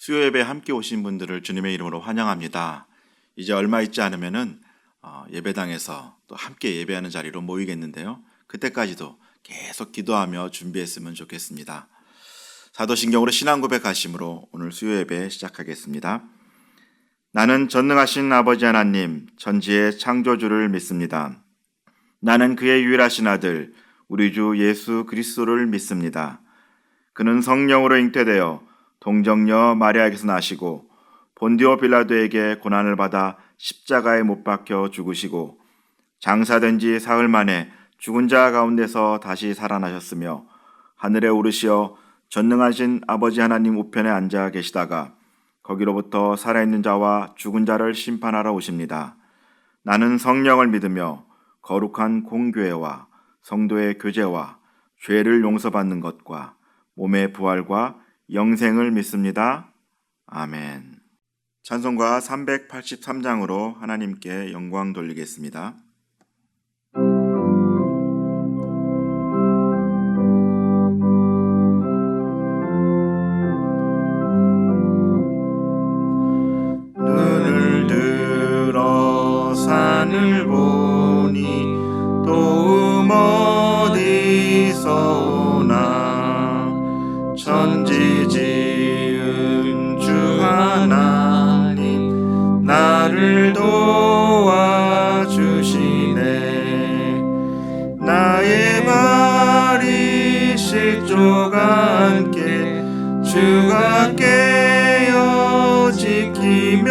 수요 예배에 함께 오신 분들을 주님의 이름으로 환영합니다. 이제 얼마 있지 않으면은 예배당에서 또 함께 예배하는 자리로 모이겠는데요. 그때까지도 계속 기도하며 준비했으면 좋겠습니다. 사도신경으로 신앙 고백하심으로 오늘 수요 예배 시작하겠습니다. 나는 전능하신 아버지 하나님, 천지의 창조주를 믿습니다. 나는 그의 유일하신 아들, 우리 주 예수 그리스도를 믿습니다. 그는 성령으로 잉태되어 동정녀 마리아에게서 나시고 본디오 빌라도에게 고난을 받아 십자가에 못 박혀 죽으시고 장사된 지 사흘 만에 죽은 자 가운데서 다시 살아나셨으며 하늘에 오르시어 전능하신 아버지 하나님 우편에 앉아 계시다가 거기로부터 살아있는 자와 죽은 자를 심판하러 오십니다. 나는 성령을 믿으며 거룩한 공교회와 성도의 교제와 죄를 용서받는 것과 몸의 부활과 영생을 믿습니다. 아멘. 찬송가 383장으로 하나님께 영광 돌리겠습니다. 눈을 들어 산을 보니 도움 어디서 오나 천지 지은 주 하나님 나를 도와주시네. 나의 발이 실족 않게 주가 깨어 지키며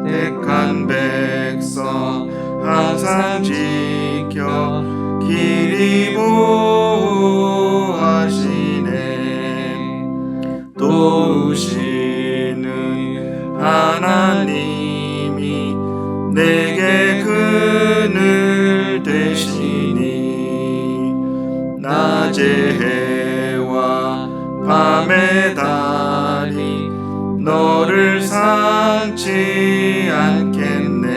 택한 백성 항상 지켜 길이 보호하시네. 도우시는 하나님이 내게 그늘 되시니 낮의 해와 밤의 달이 너를 상치 않겠네.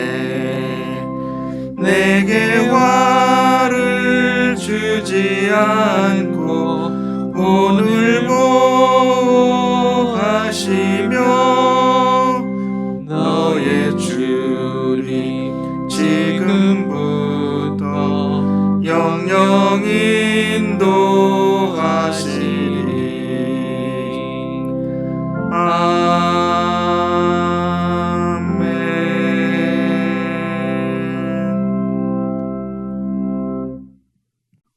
내게 화를 주지 않고 오늘 보호하시며 너의 줄이 지금부터 영영 인도하시리.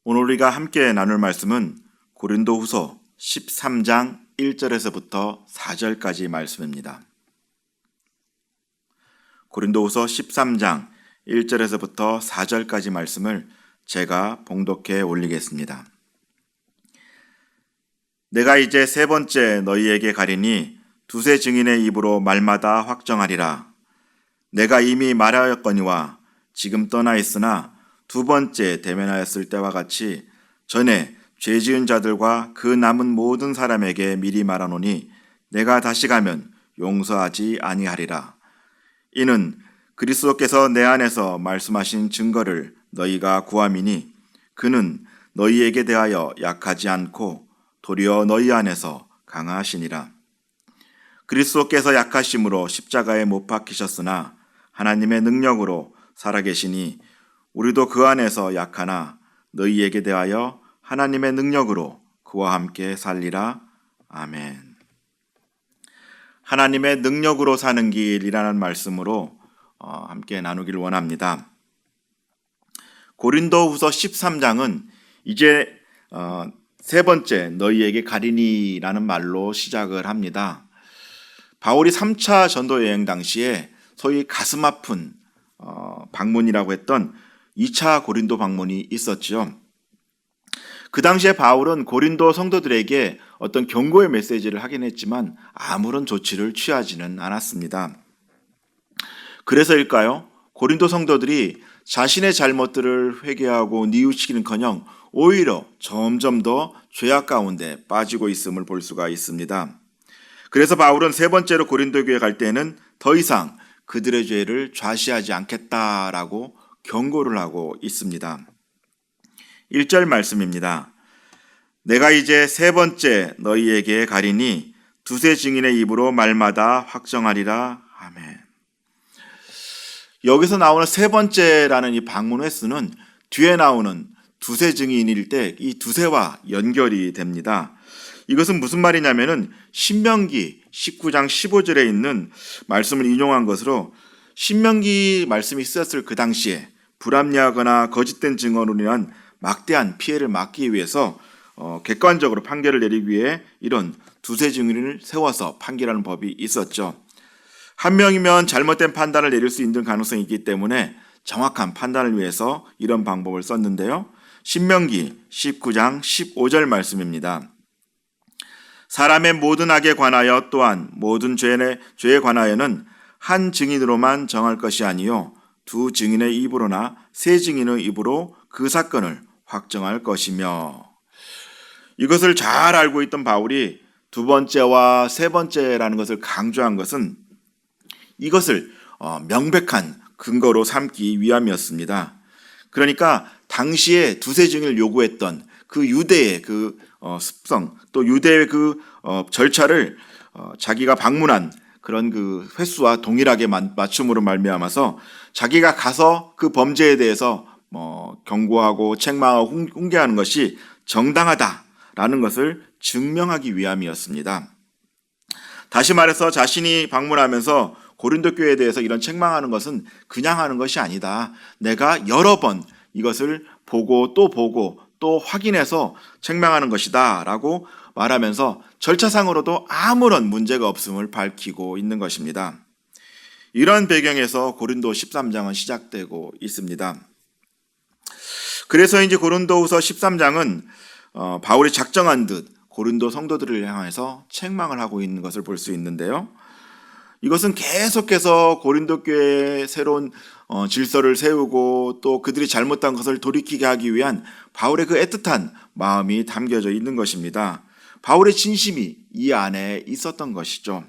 오늘 우리가 함께 나눌 말씀은 고린도후서 13장 1절에서부터 4절까지 말씀입니다. 고린도후서 13장 1절에서부터 4절까지 말씀을 제가 봉독해 올리겠습니다. 내가 이제 세 번째 너희에게 가리니 두세 증인의 입으로 말마다 확정하리라. 내가 이미 말하였거니와 지금 떠나 있으나 두 번째 대면하였을 때와 같이 전에 죄 지은 자들과 그 남은 모든 사람에게 미리 말하노니 내가 다시 가면 용서하지 아니하리라. 이는 그리스도께서 내 안에서 말씀하신 증거를 너희가 구함이니 그는 너희에게 대하여 약하지 않고 도리어 너희 안에서 강하시니라. 그리스도께서 약하심으로 십자가에 못 박히셨으나 하나님의 능력으로 살아계시니 우리도 그 안에서 약하나 너희에게 대하여 하나님의 능력으로 그와 함께 살리라. 아멘. 하나님의 능력으로 사는 길이라는 말씀으로 함께 나누기를 원합니다. 고린도후서 13장은 이제 세 번째 너희에게 가리니라는 말로 시작을 합니다. 바울이 3차 전도 여행 당시에 소위 가슴 아픈 방문이라고 했던 2차 고린도 방문이 있었죠. 그 당시에 바울은 고린도 성도들에게 어떤 경고의 메시지를 하긴 했지만 아무런 조치를 취하지는 않았습니다. 그래서일까요? 고린도 성도들이 자신의 잘못들을 회개하고 뉘우치기는커녕 오히려 점점 더 죄악 가운데 빠지고 있음을 볼 수가 있습니다. 그래서 바울은 세 번째로 고린도 교회에 갈 때는 더 이상 그들의 죄를 좌시하지 않겠다라고 경고를 하고 있습니다. 1절 말씀입니다. 내가 이제 세 번째 너희에게 가리니 두세 증인의 입으로 말마다 확정하리라. 아멘. 여기서 나오는 세 번째라는 이 방문 횟수는 뒤에 나오는 두세 증인일 때 이 두세와 연결이 됩니다. 이것은 무슨 말이냐면은 신명기 19장 15절에 있는 말씀을 인용한 것으로, 신명기 말씀이 쓰였을 그 당시에 불합리하거나 거짓된 증언으로 인한 막대한 피해를 막기 위해서 객관적으로 판결을 내리기 위해 이런 두세 증인을 세워서 판결하는 법이 있었죠. 한 명이면 잘못된 판단을 내릴 수 있는 가능성이 있기 때문에 정확한 판단을 위해서 이런 방법을 썼는데요. 신명기 19장 15절 말씀입니다. 사람의 모든 악에 관하여 또한 모든 죄에 관하여는 한 증인으로만 정할 것이 아니요 두 증인의 입으로나 세 증인의 입으로 그 사건을 확정할 것이며, 이것을 잘 알고 있던 바울이 두 번째와 세 번째라는 것을 강조한 것은 이것을 명백한 근거로 삼기 위함이었습니다. 그러니까 당시에 두세 증인을 요구했던 그 유대의 그 습성, 또 유대의 그 절차를 자기가 방문한 그런 그 횟수와 동일하게 맞춤으로 말미암아서 자기가 가서 그 범죄에 대해서 경고하고 책망하고 훈계하는 것이 정당하다라는 것을 증명하기 위함이었습니다. 다시 말해서 자신이 방문하면서 고린도 교회에 대해서 이런 책망하는 것은 그냥 하는 것이 아니다. 내가 여러 번 이것을 보고 또 확인해서 책망하는 것이다 라고 말하면서 절차상으로도 아무런 문제가 없음을 밝히고 있는 것입니다. 이런 배경에서 고린도 13장은 시작되고 있습니다. 그래서 이제 고린도후서 13장은 바울이 작정한 듯 고린도 성도들을 향해서 책망을 하고 있는 것을 볼 수 있는데요. 이것은 계속해서 고린도 교회에 새로운 질서를 세우고 또 그들이 잘못한 것을 돌이키게 하기 위한 바울의 그 애틋한 마음이 담겨져 있는 것입니다. 바울의 진심이 이 안에 있었던 것이죠.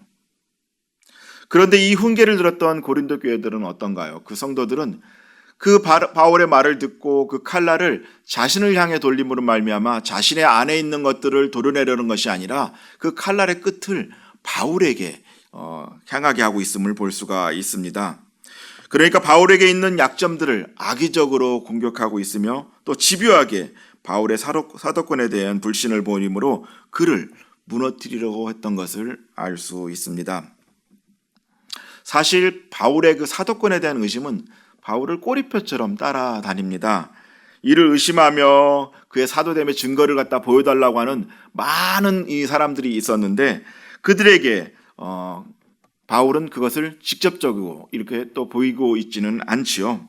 그런데 이 훈계를 들었던 고린도 교회들은 어떤가요? 그 성도들은 그 바울의 말을 듣고 그 칼날을 자신을 향해 돌림으로 말미암아 자신의 안에 있는 것들을 도려내려는 것이 아니라 그 칼날의 끝을 바울에게 향하게 하고 있음을 볼 수가 있습니다. 그러니까 바울에게 있는 약점들을 악의적으로 공격하고 있으며 또 집요하게 바울의 사도권에 대한 불신을 보임으로 그를 무너뜨리려고 했던 것을 알 수 있습니다. 사실 바울의 그 사도권에 대한 의심은 바울을 꼬리표처럼 따라다닙니다. 이를 의심하며 그의 사도됨의 증거를 갖다 보여달라고 하는 많은 이 사람들이 있었는데 그들에게 바울은 그것을 직접적으로 이렇게 또 보이고 있지는 않지요.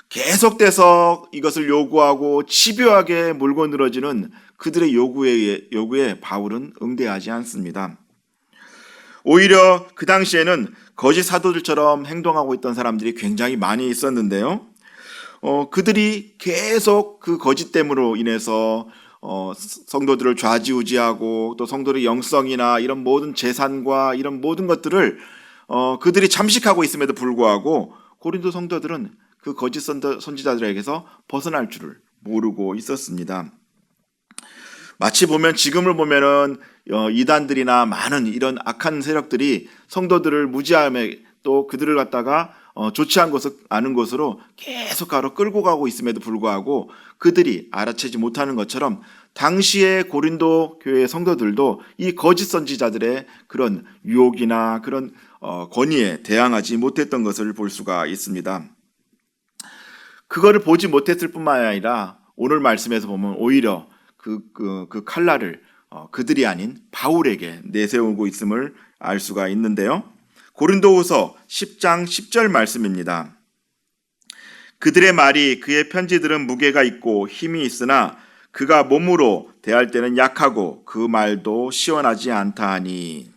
계속돼서 이것을 요구하고 집요하게 물고 늘어지는 그들의 요구에 바울은 응대하지 않습니다. 오히려 그 당시에는 거짓 사도들처럼 행동하고 있던 사람들이 굉장히 많이 있었는데요. 그들이 계속 그 거짓됨으로 인해서 성도들을 좌지우지하고 또 성도의 영성이나 이런 모든 재산과 이런 모든 것들을 그들이 잠식하고 있음에도 불구하고 고린도 성도들은 그 거짓 선지자들에게서 벗어날 줄을 모르고 있었습니다. 마치 지금을 보면은 이단들이나 많은 이런 악한 세력들이 성도들을 무지함에 또 그들을 갖다가 좋지 않은 곳으로 계속하러 끌고 가고 있음에도 불구하고 그들이 알아채지 못하는 것처럼 당시의 고린도 교회의 성도들도 이 거짓 선지자들의 그런 유혹이나 그런 권위에 대항하지 못했던 것을 볼 수가 있습니다. 그거를 보지 못했을 뿐만 아니라 오늘 말씀에서 보면 오히려 그 칼날을 그들이 아닌 바울에게 내세우고 있음을 알 수가 있는데요. 고린도후서 10장 10절 말씀입니다. 그들의 말이 그의 편지들은 무게가 있고 힘이 있으나 그가 몸으로 대할 때는 약하고 그 말도 시원하지 않다 하니.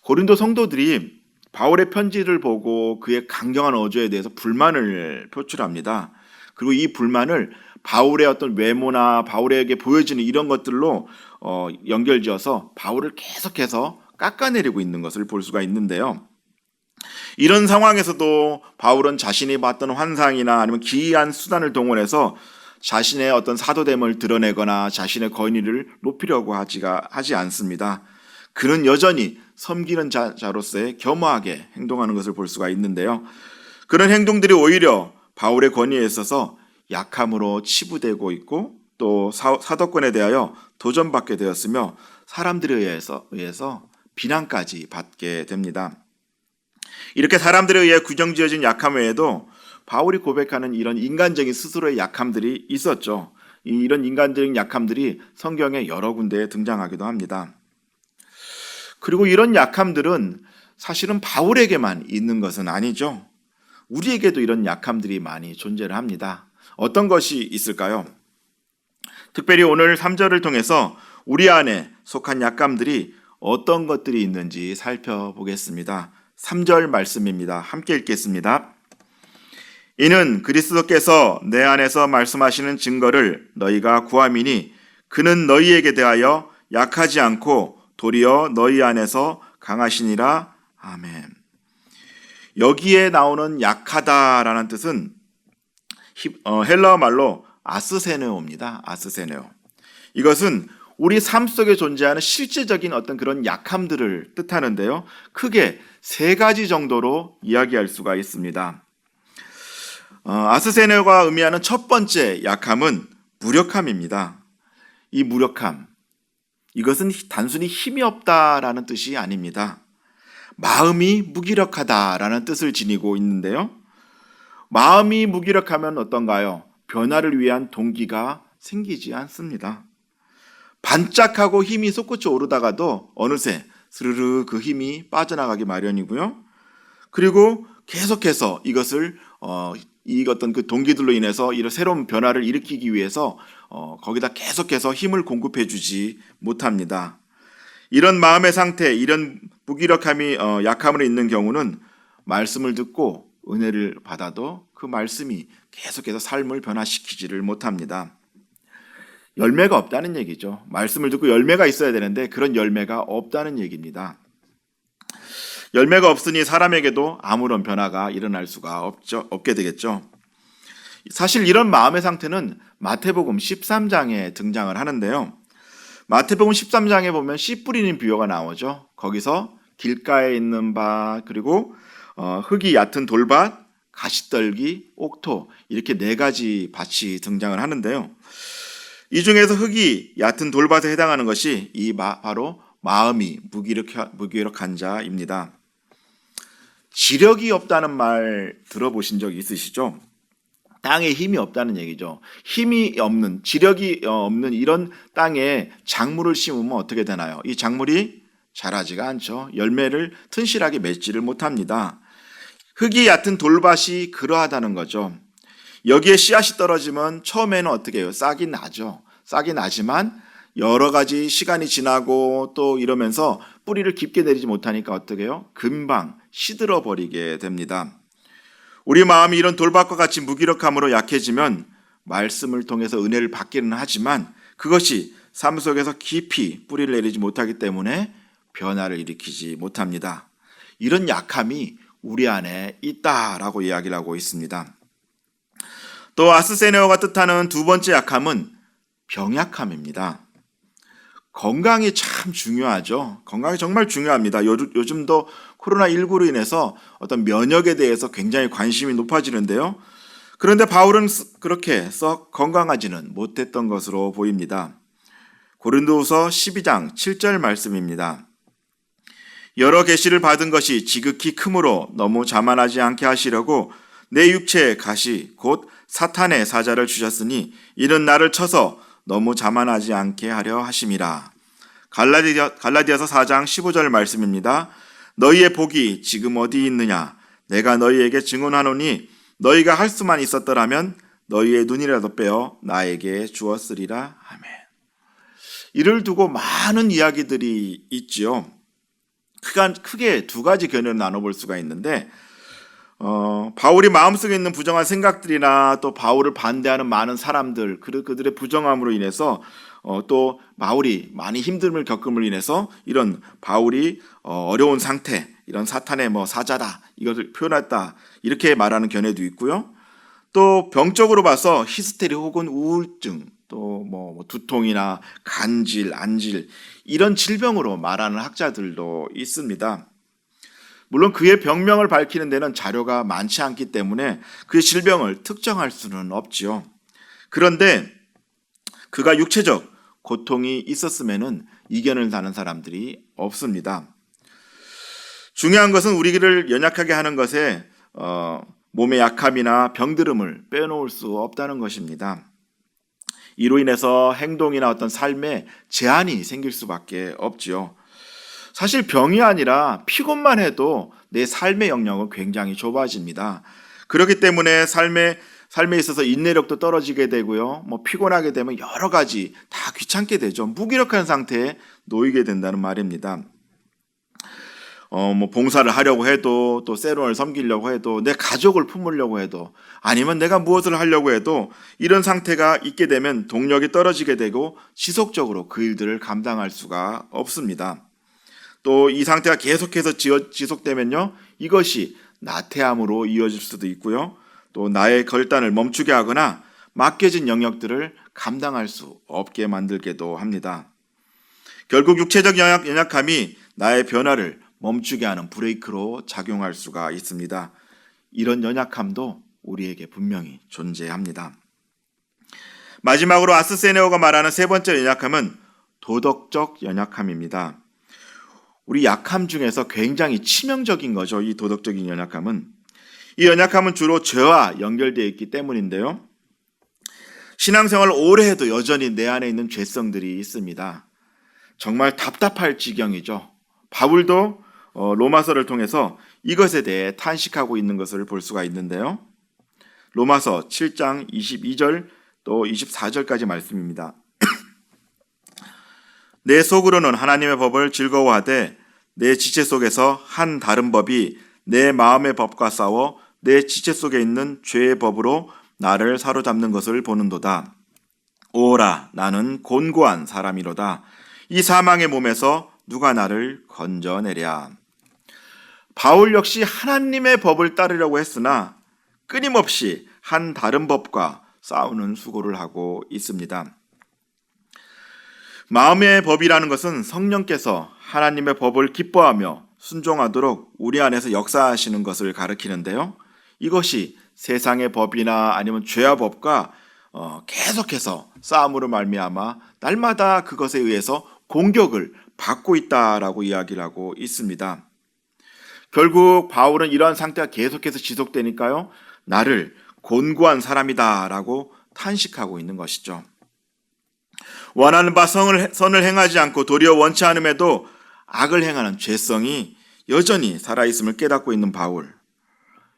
고린도 성도들이 바울의 편지를 보고 그의 강경한 어조에 대해서 불만을 표출합니다. 그리고 이 불만을 바울의 어떤 외모나 바울에게 보여지는 이런 것들로 연결지어서 바울을 계속해서 깎아내리고 있는 것을 볼 수가 있는데요. 이런 상황에서도 바울은 자신이 봤던 환상이나 아니면 기이한 수단을 동원해서 자신의 어떤 사도됨을 드러내거나 자신의 권위를 높이려고 하지 않습니다. 그는 여전히 섬기는 자로서의 겸허하게 행동하는 것을 볼 수가 있는데요. 그런 행동들이 오히려 바울의 권위에 있어서 약함으로 치부되고 있고 또 사도권에 대하여 도전받게 되었으며 사람들에 의해서 비난까지 받게 됩니다. 이렇게 사람들에 의해 규정지어진 약함 외에도 바울이 고백하는 이런 인간적인 스스로의 약함들이 있었죠. 이런 인간적인 약함들이 성경에 여러 군데에 등장하기도 합니다. 그리고 이런 약함들은 사실은 바울에게만 있는 것은 아니죠. 우리에게도 이런 약함들이 많이 존재를 합니다. 어떤 것이 있을까요? 특별히 오늘 3절을 통해서 우리 안에 속한 약함들이 어떤 것들이 있는지 살펴보겠습니다. 3절 말씀입니다. 함께 읽겠습니다. 이는 그리스도께서 내 안에서 말씀하시는 증거를 너희가 구함이니 그는 너희에게 대하여 약하지 않고 도리어 너희 안에서 강하시니라. 아멘. 여기에 나오는 약하다라는 뜻은 헬라어 말로 아스세네오입니다. 아스세네오. 이것은 우리 삶 속에 존재하는 실제적인 어떤 그런 약함들을 뜻하는데요. 크게 세 가지 정도로 이야기할 수가 있습니다. 아스세네오가 의미하는 첫 번째 약함은 무력함입니다. 이 무력함, 이것은 단순히 힘이 없다라는 뜻이 아닙니다. 마음이 무기력하다라는 뜻을 지니고 있는데요. 마음이 무기력하면 어떤가요? 변화를 위한 동기가 생기지 않습니다. 반짝하고 힘이 솟구쳐 오르다가도 어느새 스르르 그 힘이 빠져나가기 마련이고요. 그리고 계속해서 이것을 이 어떤 그 동기들로 인해서 이런 새로운 변화를 일으키기 위해서 거기다 계속해서 힘을 공급해 주지 못합니다. 이런 마음의 상태, 이런 무기력함이 약함으로 있는 경우는 말씀을 듣고 은혜를 받아도 그 말씀이 계속해서 삶을 변화시키지를 못합니다. 열매가 없다는 얘기죠. 말씀을 듣고 열매가 있어야 되는데 그런 열매가 없다는 얘기입니다. 열매가 없으니 사람에게도 아무런 변화가 일어날 수가 없게 되겠죠. 사실 이런 마음의 상태는 마태복음 13장에 등장을 하는데요. 마태복음 13장에 보면 씨 뿌리는 비유가 나오죠. 거기서 길가에 있는 밭, 그리고 흙이 얕은 돌밭, 가시떨기, 옥토, 이렇게 네 가지 밭이 등장을 하는데요. 이 중에서 흙이 얕은 돌밭에 해당하는 것이 바로 마음이 무기력한 자입니다. 지력이 없다는 말 들어보신 적 있으시죠? 땅에 힘이 없다는 얘기죠. 힘이 없는, 지력이 없는 이런 땅에 작물을 심으면 어떻게 되나요? 이 작물이 자라지가 않죠. 열매를 튼실하게 맺지를 못합니다. 흙이 얕은 돌밭이 그러하다는 거죠. 여기에 씨앗이 떨어지면 처음에는 어떻게 해요? 싹이 나죠. 싹이 나지만 여러 가지 시간이 지나고 또 이러면서 뿌리를 깊게 내리지 못하니까 어떻게 해요? 금방 시들어 버리게 됩니다. 우리 마음이 이런 돌밭과 같이 무기력함으로 약해지면 말씀을 통해서 은혜를 받기는 하지만 그것이 삶 속에서 깊이 뿌리를 내리지 못하기 때문에 변화를 일으키지 못합니다. 이런 약함이 우리 안에 있다라고 이야기를 하고 있습니다. 또 아스세네오가 뜻하는 두 번째 약함은 병약함입니다. 건강이 참 중요하죠. 건강이 정말 중요합니다. 요즘도 코로나19로 인해서 어떤 면역에 대해서 굉장히 관심이 높아지는데요. 그런데 바울은 그렇게 썩 건강하지는 못했던 것으로 보입니다. 고린도후서 12장 7절 말씀입니다. 여러 계시를 받은 것이 지극히 크므로 너무 자만하지 않게 하시려고 내 육체의 가시 곧 사탄의 사자를 주셨으니 이는 나를 쳐서 너무 자만하지 않게 하려 하심이라. 갈라디아서 4장 15절 말씀입니다. 너희의 복이 지금 어디 있느냐? 내가 너희에게 증언하노니 너희가 할 수만 있었더라면 너희의 눈이라도 빼어 나에게 주었으리라. 아멘. 이를 두고 많은 이야기들이 있지요. 크게 두 가지 견해를 나눠볼 수가 있는데 바울이 마음속에 있는 부정한 생각들이나 또 바울을 반대하는 많은 사람들, 그들의 부정함으로 인해서 또 바울이 많이 힘듦을 겪음으로 인해서 이런 바울이 어려운 상태, 이런 사탄의 사자다, 이것을 표현했다, 이렇게 말하는 견해도 있고요. 또 병적으로 봐서 히스테리 혹은 우울증, 또 뭐 두통이나 간질, 안질 이런 질병으로 말하는 학자들도 있습니다. 물론 그의 병명을 밝히는 데는 자료가 많지 않기 때문에 그의 질병을 특정할 수는 없지요. 그런데 그가 육체적 고통이 있었음에는 이견을 다는 사람들이 없습니다. 중요한 것은 우리를 연약하게 하는 것에 몸의 약함이나 병들음을 빼놓을 수 없다는 것입니다. 이로 인해서 행동이나 어떤 삶에 제한이 생길 수밖에 없지요. 사실 병이 아니라 피곤만 해도 내 삶의 영역은 굉장히 좁아집니다. 그렇기 때문에 삶에 있어서 인내력도 떨어지게 되고요. 피곤하게 되면 여러 가지 다 귀찮게 되죠. 무기력한 상태에 놓이게 된다는 말입니다. 봉사를 하려고 해도 또 세론을 섬기려고 해도 내 가족을 품으려고 해도 아니면 내가 무엇을 하려고 해도 이런 상태가 있게 되면 동력이 떨어지게 되고 지속적으로 그 일들을 감당할 수가 없습니다. 또 이 상태가 계속해서 지속되면요, 이것이 나태함으로 이어질 수도 있고요, 또 나의 결단을 멈추게 하거나 맡겨진 영역들을 감당할 수 없게 만들기도 합니다. 결국 육체적 연약함이 나의 변화를 멈추게 하는 브레이크로 작용할 수가 있습니다. 이런 연약함도 우리에게 분명히 존재합니다. 마지막으로 아스세네오가 말하는 세 번째 연약함은 도덕적 연약함입니다. 우리 약함 중에서 굉장히 치명적인 거죠. 이 도덕적인 연약함은. 이 연약함은 주로 죄와 연결되어 있기 때문인데요. 신앙생활을 오래 해도 여전히 내 안에 있는 죄성들이 있습니다. 정말 답답할 지경이죠. 바울도 로마서를 통해서 이것에 대해 탄식하고 있는 것을 볼 수가 있는데요. 로마서 7장 22절 또 24절까지 말씀입니다. 내 속으로는 하나님의 법을 즐거워하되 내 지체 속에서 한 다른 법이 내 마음의 법과 싸워 내 지체 속에 있는 죄의 법으로 나를 사로잡는 것을 보는도다. 오라, 나는 곤고한 사람이로다. 이 사망의 몸에서 누가 나를 건져내랴. 바울 역시 하나님의 법을 따르려고 했으나 끊임없이 한 다른 법과 싸우는 수고를 하고 있습니다. 마음의 법이라는 것은 성령께서 하나님의 법을 기뻐하며 순종하도록 우리 안에서 역사하시는 것을 가리키는데요. 이것이 세상의 법이나 아니면 죄와 법과 계속해서 싸움으로 말미암아 날마다 그것에 의해서 공격을 받고 있다라고 이야기를 하고 있습니다. 결국 바울은 이러한 상태가 계속해서 지속되니까요, 나를 곤고한 사람이다라고 탄식하고 있는 것이죠. 원하는 바 선을 행하지 않고 도리어 원치 않음에도 악을 행하는 죄성이 여전히 살아있음을 깨닫고 있는 바울.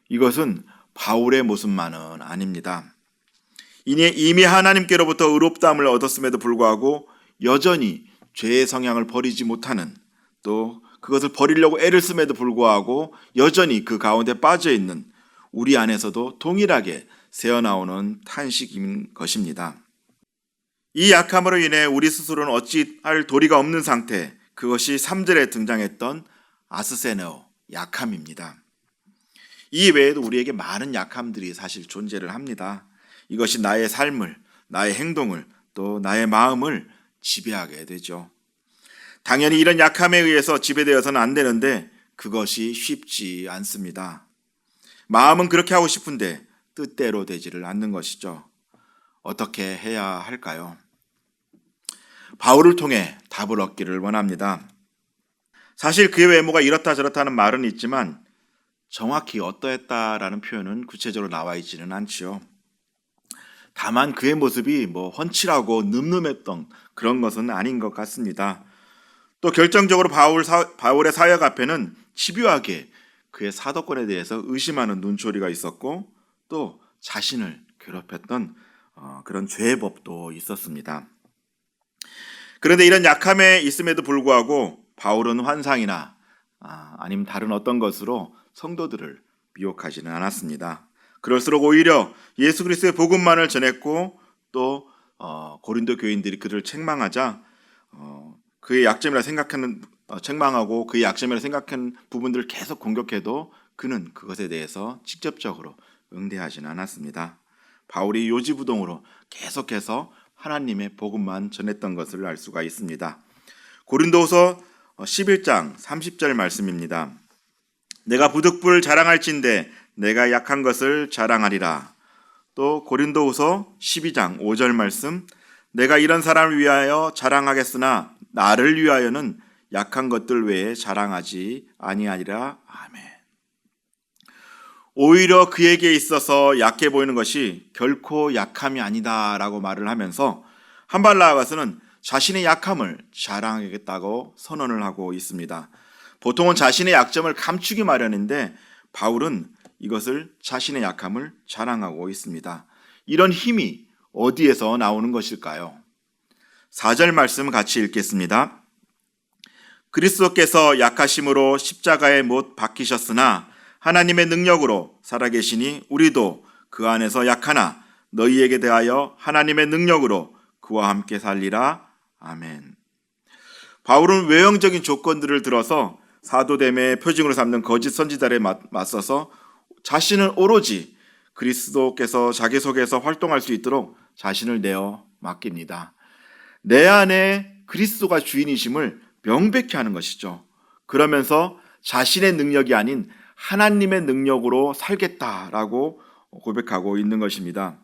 이것은 바울의 모습만은 아닙니다. 이미 하나님께로부터 의롭다함을 얻었음에도 불구하고 여전히 죄의 성향을 버리지 못하는, 또 그것을 버리려고 애를 씀에도 불구하고 여전히 그 가운데 빠져있는 우리 안에서도 동일하게 새어나오는 탄식인 것입니다. 이 약함으로 인해 우리 스스로는 어찌할 도리가 없는 상태, 그것이 3절에 등장했던 아스세네오, 약함입니다. 이 외에도 우리에게 많은 약함들이 사실 존재를 합니다. 이것이 나의 삶을, 나의 행동을, 또 나의 마음을 지배하게 되죠. 당연히 이런 약함에 의해서 지배되어서는 안 되는데 그것이 쉽지 않습니다. 마음은 그렇게 하고 싶은데 뜻대로 되지를 않는 것이죠. 어떻게 해야 할까요? 바울을 통해 답을 얻기를 원합니다. 사실 그의 외모가 이렇다 저렇다는 말은 있지만 정확히 어떠했다라는 표현은 구체적으로 나와 있지는 않지요. 다만 그의 모습이 훤칠하고 늠름했던 그런 것은 아닌 것 같습니다. 또 결정적으로 바울의 사역 앞에는 집요하게 그의 사도권에 대해서 의심하는 눈초리가 있었고, 또 자신을 괴롭혔던 그런 죄의 법도 있었습니다. 그런데 이런 약함에 있음에도 불구하고 바울은 환상이나 아니면 다른 어떤 것으로 성도들을 미혹하지는 않았습니다. 그럴수록 오히려 예수 그리스도의 복음만을 전했고, 또 고린도 교인들이 그를 책망하자 그의 약점이라 생각하는 책망하고 그의 약점이라 생각하는 부분들을 계속 공격해도 그는 그것에 대해서 직접적으로 응대하지는 않았습니다. 바울이 요지부동으로 계속해서 하나님의 복음만 전했던 것을 알 수가 있습니다. 고린도후서 11장 30절 말씀입니다. 내가 부득불 자랑할진대 내가 약한 것을 자랑하리라. 또 고린도후서 12장 5절 말씀, 내가 이런 사람을 위하여 자랑하겠으나 나를 위하여는 약한 것들 외에 자랑하지 아니하리라. 아멘. 오히려 그에게 있어서 약해 보이는 것이 결코 약함이 아니다라고 말을 하면서 한 발 나아가서는 자신의 약함을 자랑하겠다고 선언을 하고 있습니다. 보통은 자신의 약점을 감추기 마련인데 바울은 이것을 자신의 약함을 자랑하고 있습니다. 이런 힘이 어디에서 나오는 것일까요? 4절 말씀 같이 읽겠습니다. 그리스도께서 약하심으로 십자가에 못 박히셨으나 하나님의 능력으로 살아계시니 우리도 그 안에서 약하나 너희에게 대하여 하나님의 능력으로 그와 함께 살리라. 아멘. 바울은 외형적인 조건들을 들어서 사도됨의 표징으로 삼는 거짓 선지자들에 맞서서 자신은 오로지 그리스도께서 자기 속에서 활동할 수 있도록 자신을 내어 맡깁니다. 내 안에 그리스도가 주인이심을 명백히 하는 것이죠. 그러면서 자신의 능력이 아닌 하나님의 능력으로 살겠다라고 고백하고 있는 것입니다.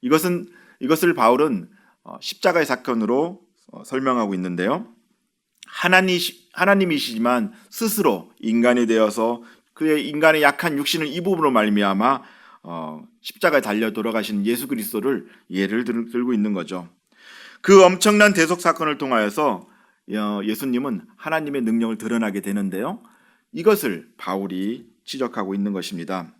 이것을 바울은 십자가의 사건으로 설명하고 있는데요. 하나님이시지만 스스로 인간이 되어서 그의 인간의 약한 육신을 이 부분으로 말미암아 십자가에 달려 돌아가신 예수 그리스도를 예를 들고 있는 거죠. 그 엄청난 대속 사건을 통하여서 예수님은 하나님의 능력을 드러나게 되는데요. 이것을 바울이 지적하고 있는 것입니다.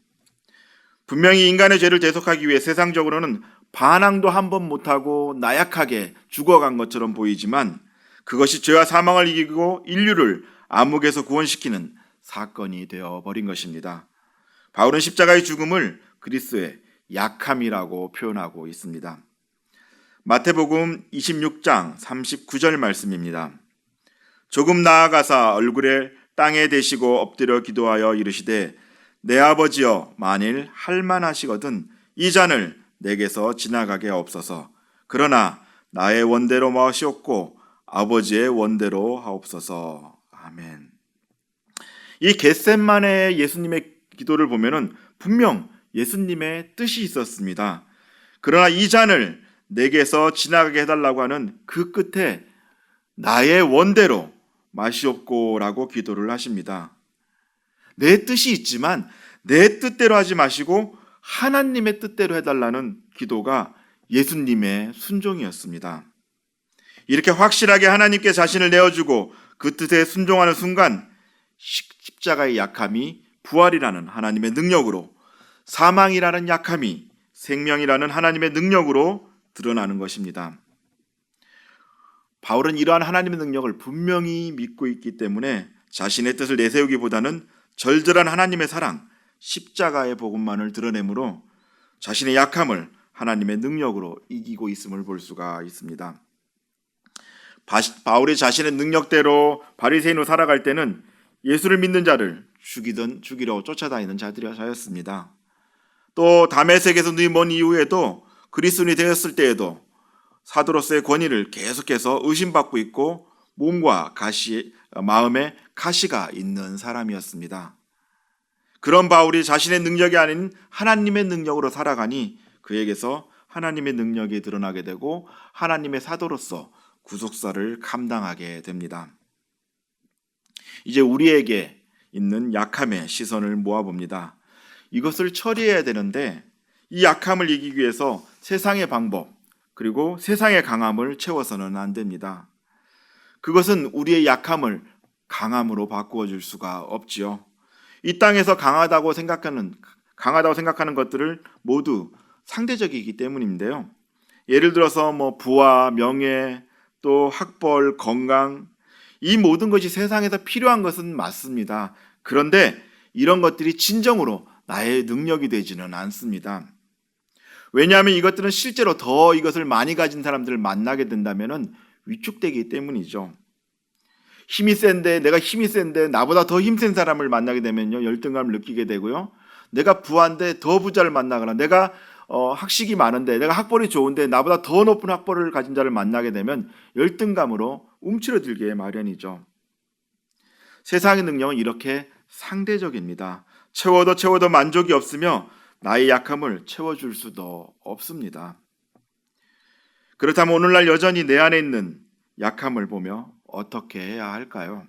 분명히 인간의 죄를 대속하기 위해 세상적으로는 반항도 한 번 못하고 나약하게 죽어간 것처럼 보이지만 그것이 죄와 사망을 이기고 인류를 암흑에서 구원시키는 사건이 되어버린 것입니다. 바울은 십자가의 죽음을 그리스도의 약함이라고 표현하고 있습니다. 마태복음 26장 39절 말씀입니다. 조금 나아가사 얼굴에 땅에 대시고 엎드려 기도하여 이르시되 내 아버지여 만일 할만하시거든 이 잔을 내게서 지나가게 없어서 그러나 나의 원대로 마시옵고 아버지의 원대로 하옵소서. 아멘. 이 겟세마네 예수님의 기도를 보면은 분명 예수님의 뜻이 있었습니다. 그러나 이 잔을 내게서 지나가게 해달라고 하는 그 끝에 나의 원대로 마시옵고라고 기도를 하십니다. 내 뜻이 있지만 내 뜻대로 하지 마시고 하나님의 뜻대로 해달라는 기도가 예수님의 순종이었습니다. 이렇게 확실하게 하나님께 자신을 내어주고 그 뜻에 순종하는 순간 십자가의 약함이 부활이라는 하나님의 능력으로, 사망이라는 약함이 생명이라는 하나님의 능력으로 드러나는 것입니다. 바울은 이러한 하나님의 능력을 분명히 믿고 있기 때문에 자신의 뜻을 내세우기보다는 절절한 하나님의 사랑, 십자가의 복음만을 드러내므로 자신의 약함을 하나님의 능력으로 이기고 있음을 볼 수가 있습니다. 바울이 자신의 능력대로 바리새인으로 살아갈 때는 예수를 믿는 자를 죽이려 쫓아다니는 자였습니다. 또 다메섹에서 누이 먼 이후에도 그리스도인이 되었을 때에도 사도로서의 권위를 계속해서 의심받고 있고 몸과 마음에 가시가 있는 사람이었습니다. 그런 바울이 자신의 능력이 아닌 하나님의 능력으로 살아가니 그에게서 하나님의 능력이 드러나게 되고 하나님의 사도로서 구속사를 감당하게 됩니다. 이제 우리에게 있는 약함의 시선을 모아봅니다. 이것을 처리해야 되는데 이 약함을 이기기 위해서 세상의 방법 그리고 세상의 강함을 채워서는 안 됩니다. 그것은 우리의 약함을 강함으로 바꾸어 줄 수가 없지요. 이 땅에서 강하다고 생각하는 것들을 모두 상대적이기 때문인데요. 예를 들어서 부와 명예, 또 학벌, 건강, 이 모든 것이 세상에서 필요한 것은 맞습니다. 그런데 이런 것들이 진정으로 나의 능력이 되지는 않습니다. 왜냐하면 이것들은 실제로 더 이것을 많이 가진 사람들을 만나게 된다면 위축되기 때문이죠. 내가 힘이 센데 나보다 더 힘센 사람을 만나게 되면요 열등감을 느끼게 되고요. 내가 부한데 더 부자를 만나거나 내가 학식이 많은데, 내가 학벌이 좋은데 나보다 더 높은 학벌을 가진 자를 만나게 되면 열등감으로 움츠러들게 마련이죠. 세상의 능력은 이렇게 상대적입니다. 채워도 만족이 없으며 나의 약함을 채워줄 수도 없습니다. 그렇다면 오늘날 여전히 내 안에 있는 약함을 보며 어떻게 해야 할까요?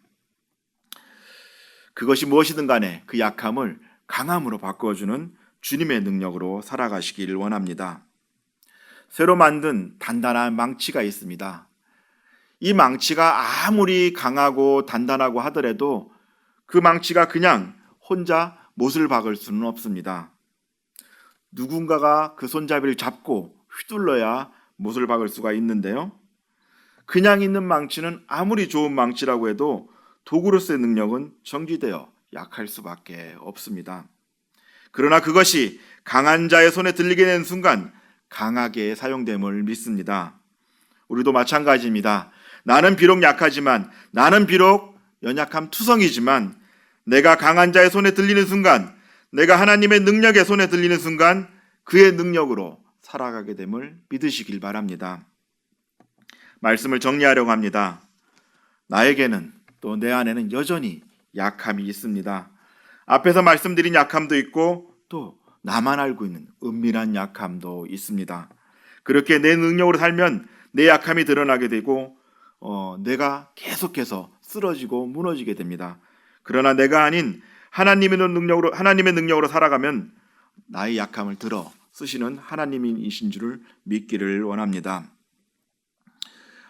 그것이 무엇이든 간에 그 약함을 강함으로 바꿔주는 주님의 능력으로 살아가시길 원합니다. 새로 만든 단단한 망치가 있습니다. 이 망치가 아무리 강하고 단단하고 하더라도 그 망치가 그냥 혼자 못을 박을 수는 없습니다. 누군가가 그 손잡이를 잡고 휘둘러야 못을 박을 수가 있는데요. 그냥 있는 망치는 아무리 좋은 망치라고 해도 도구로서의 능력은 정지되어 약할 수밖에 없습니다. 그러나 그것이 강한 자의 손에 들리게 되는 순간 강하게 사용됨을 믿습니다. 우리도 마찬가지입니다. 나는 비록 약하지만, 나는 비록 연약함 투성이지만, 내가 강한 자의 손에 들리는 순간, 내가 하나님의 능력의 손에 들리는 순간 그의 능력으로 살아가게 됨을 믿으시길 바랍니다. 말씀을 정리하려고 합니다. 나에게는 또 내 안에는 여전히 약함이 있습니다. 앞에서 말씀드린 약함도 있고 또 나만 알고 있는 은밀한 약함도 있습니다. 그렇게 내 능력으로 살면 내 약함이 드러나게 되고 내가 계속해서 쓰러지고 무너지게 됩니다. 그러나 내가 아닌 하나님의 능력으로 살아가면 나의 약함을 들어 쓰시는 하나님이신 줄을 믿기를 원합니다.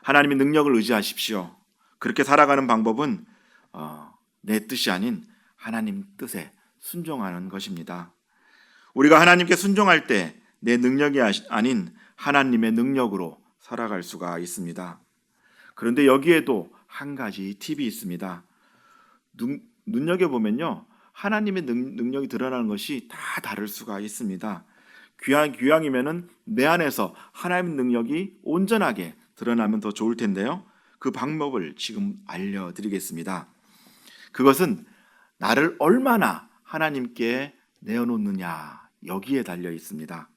하나님의 능력을 의지하십시오. 그렇게 살아가는 방법은 내 뜻이 아닌 하나님 뜻에 순종하는 것입니다. 우리가 하나님께 순종할 때 내 능력이 아닌 하나님의 능력으로 살아갈 수가 있습니다. 그런데 여기에도 한 가지 팁이 있습니다. 눈여겨보면요, 하나님의 능력이 드러나는 것이 다 다를 수가 있습니다. 귀향이면은 내 안에서 하나님의 능력이 온전하게 드러나면 더 좋을 텐데요. 그 방법을 지금 알려드리겠습니다. 그것은 나를 얼마나 하나님께 내어놓느냐, 여기에 달려 있습니다.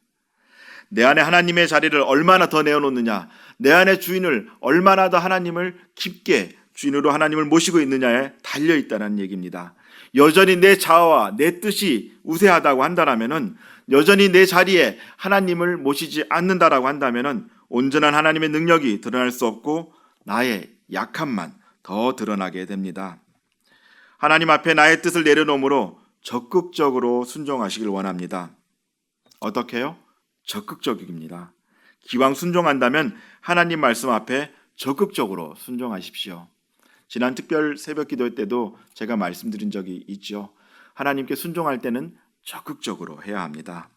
내 안에 하나님의 자리를 얼마나 더 내어놓느냐, 내 안에 주인을 얼마나 더 하나님을 깊게 주인으로 하나님을 모시고 있느냐에 달려 있다는 얘기입니다. 여전히 내 자아와 내 뜻이 우세하다고 한다면은, 여전히 내 자리에 하나님을 모시지 않는다라고 한다면은 온전한 하나님의 능력이 드러날 수 없고 나의 약함만 더 드러나게 됩니다. 하나님 앞에 나의 뜻을 내려놓음으로 적극적으로 순종하시길 원합니다. 어떻게요? 적극적입니다. 기왕 순종한다면 하나님 말씀 앞에 적극적으로 순종하십시오. 지난 특별 새벽 기도 때도 제가 말씀드린 적이 있죠. 하나님께 순종할 때는 적극적으로 해야 합니다.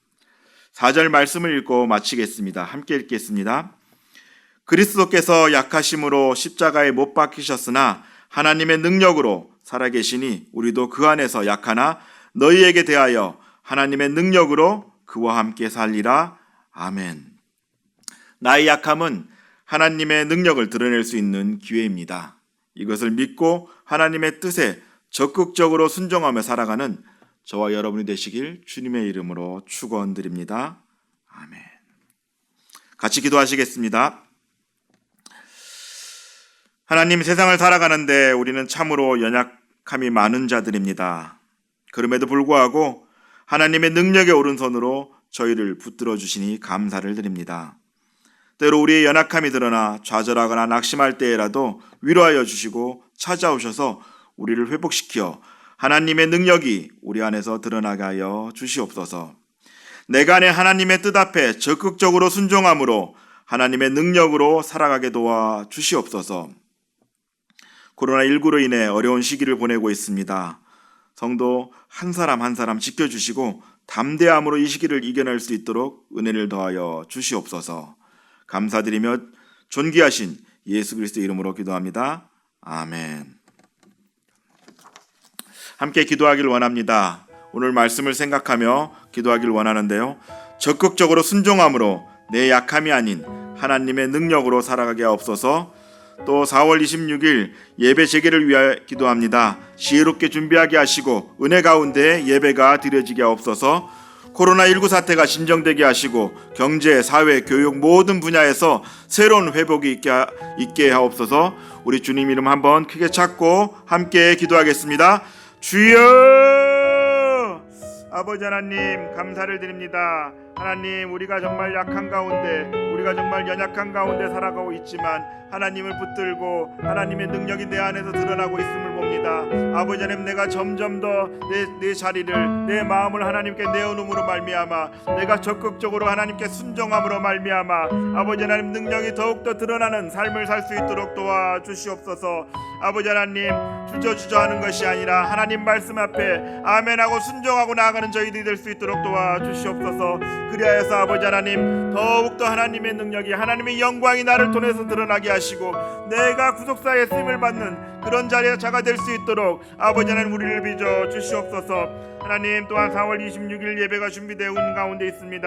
4절 말씀을 읽고 마치겠습니다. 함께 읽겠습니다. 그리스도께서 약하심으로 십자가에 못 박히셨으나 하나님의 능력으로 살아계시니 우리도 그 안에서 약하나 너희에게 대하여 하나님의 능력으로 그와 함께 살리라. 아멘. 나의 약함은 하나님의 능력을 드러낼 수 있는 기회입니다. 이것을 믿고 하나님의 뜻에 적극적으로 순종하며 살아가는 저와 여러분이 되시길 주님의 이름으로 축원드립니다. 아멘. 같이 기도하시겠습니다. 하나님, 세상을 살아가는데 우리는 참으로 연약함이 많은 자들입니다. 그럼에도 불구하고 하나님의 능력의 오른손으로 저희를 붙들어 주시니 감사를 드립니다. 때로 우리의 연약함이 드러나 좌절하거나 낙심할 때에라도 위로하여 주시고 찾아오셔서 우리를 회복시켜 하나님의 능력이 우리 안에서 드러나게 하여 주시옵소서. 내가 내 하나님의 뜻 앞에 적극적으로 순종함으로 하나님의 능력으로 살아가게 도와 주시옵소서. 코로나19로 인해 어려운 시기를 보내고 있습니다. 성도 한 사람 한 사람 지켜주시고 담대함으로 이 시기를 이겨낼 수 있도록 은혜를 더하여 주시옵소서. 감사드리며 존귀하신 예수 그리스도 이름으로 기도합니다. 아멘. 함께 기도하길 원합니다. 오늘 말씀을 생각하며 기도하길 원하는데요. 적극적으로 순종함으로 내 약함이 아닌 하나님의 능력으로 살아가게 하옵소서. 또 4월 26일 예배 재개를 위하여 기도합니다. 지혜롭게 준비하게 하시고 은혜 가운데 예배가 드려지게 하옵소서. 코로나19 사태가 진정되게 하시고 경제, 사회, 교육 모든 분야에서 새로운 회복이 있게 하옵소서. 우리 주님 이름 한번 크게 찾고 함께 기도하겠습니다. 주여! 아버지 하나님 감사를 드립니다. 하나님, 우리가 정말 약한 가운데, 우리가 정말 연약한 가운데 살아가고 있지만 하나님을 붙들고 하나님의 능력이 내 안에서 드러나고 있음을 봅니다. 아버지 하나님, 내가 점점 더 내 자리를, 내 마음을 하나님께 내어놓음으로 말미암아 내가 적극적으로 하나님께 순종함으로 말미암아 아버지 하나님 능력이 더욱더 드러나는 삶을 살 수 있도록 도와주시옵소서. 아버지 하나님, 주저주저하는 것이 아니라 하나님 말씀 앞에 아멘하고 순종하고 나아가는 저희들이 될 수 있도록 도와주시옵소서. 그리하여서 아버지 하나님, 더욱더 하나님의 능력이, 하나님의 영광이 나를 통해서 드러나게 하시고 내가 구속사의 쓰임을 받는 그런 자가 될 수 있도록 아버지 하나님 우리를 빚어 주시옵소서. 하나님, 또한 4월 26일 예배가 준비되어 있는 가운데 있습니다.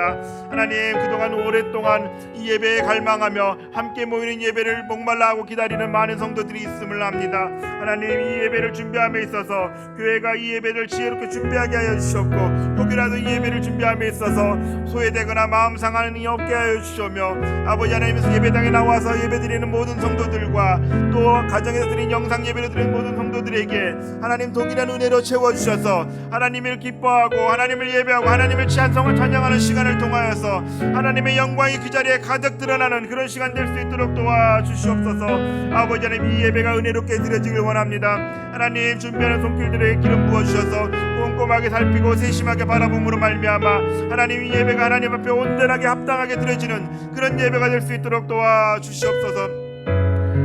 하나님, 그동안 오랫동안 이 예배에 갈망하며 함께 모이는 예배를 목말라하고 기다리는 많은 성도들이 있음을 압니다. 하나님, 이 예배를 준비함에 있어서 교회가 이 예배를 지혜롭게 준비하게 하여 주시옵고 혹이라도 이 예배를 준비함에 있어서 소외되거나 마음 상하는 이 없게 하여 주시오며 아버지 하나님께서 예배당에 나와서 예배드리는 모든 성도들과 또 가정에서 드린 영상 예배를 드리는 모든 성도들에게 하나님 동일한 은혜로 채워주셔서 하나님을 기뻐하고 하나님을 예배하고 하나님을 찬송을 찬양하는 시간을 통하여서 하나님의 영광이 그 자리에 가득 드러나는 그런 시간 될 수 있도록 도와주시옵소서. 아버지 하나님, 이 예배가 은혜롭게 드려지길 원합니다. 하나님, 준비하는 손길들에 기름 부어주셔서 꼼꼼하게 살피고 세심하게 바라봄으로 말미암아 하나님, 이 예배가 하나님 앞에 온전하게 합당하게 드려지는 그런 예배가 될 수 있도록 도와주시옵소서.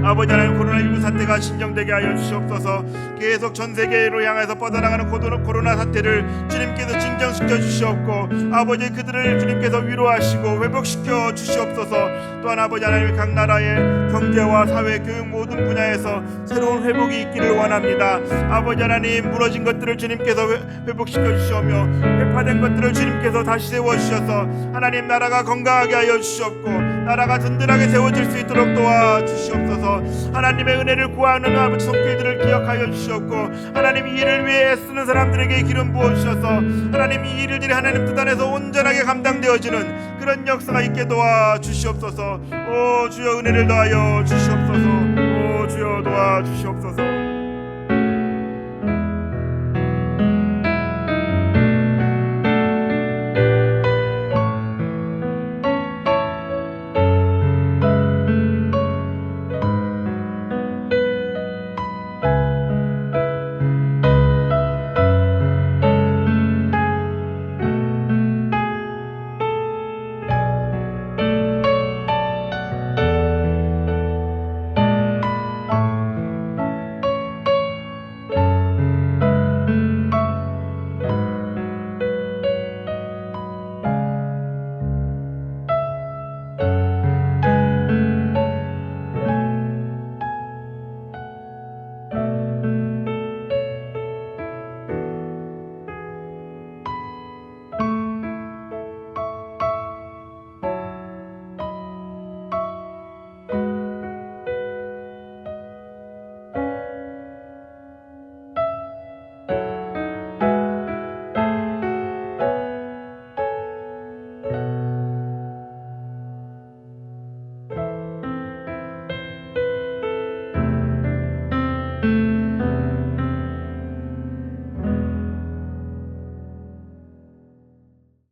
아버지 하나님, 코로나19 사태가 진정되게 하여 주시옵소서. 계속 전 세계로 향해서 뻗어나가는 코로나 사태를 주님께서 진정시켜 주시옵고 아버지, 그들을 주님께서 위로하시고 회복시켜 주시옵소서. 또한 아버지 하나님, 각 나라의 경제와 사회, 교육 모든 분야에서 새로운 회복이 있기를 원합니다. 아버지 하나님, 무너진 것들을 주님께서 회복시켜 주시오며 회파된 것들을 주님께서 다시 세워주셔서 하나님, 나라가 건강하게 하여 주시옵고 나라가 든든하게 세워질 수 있도록 도와주시옵소서. 하나님의 은혜를 구하는 아버지 손길들을 기억하여 주시옵고 하나님, 이 일을 위해 애쓰는 사람들에게 기름 부어주셔서 하나님, 이 일들이 하나님 뜻 안에서 온전하게 감당되어지는 그런 역사가 있게 도와주시옵소서. 오 주여, 은혜를 더하여 주시옵소서. 오 주여, 도와주시옵소서.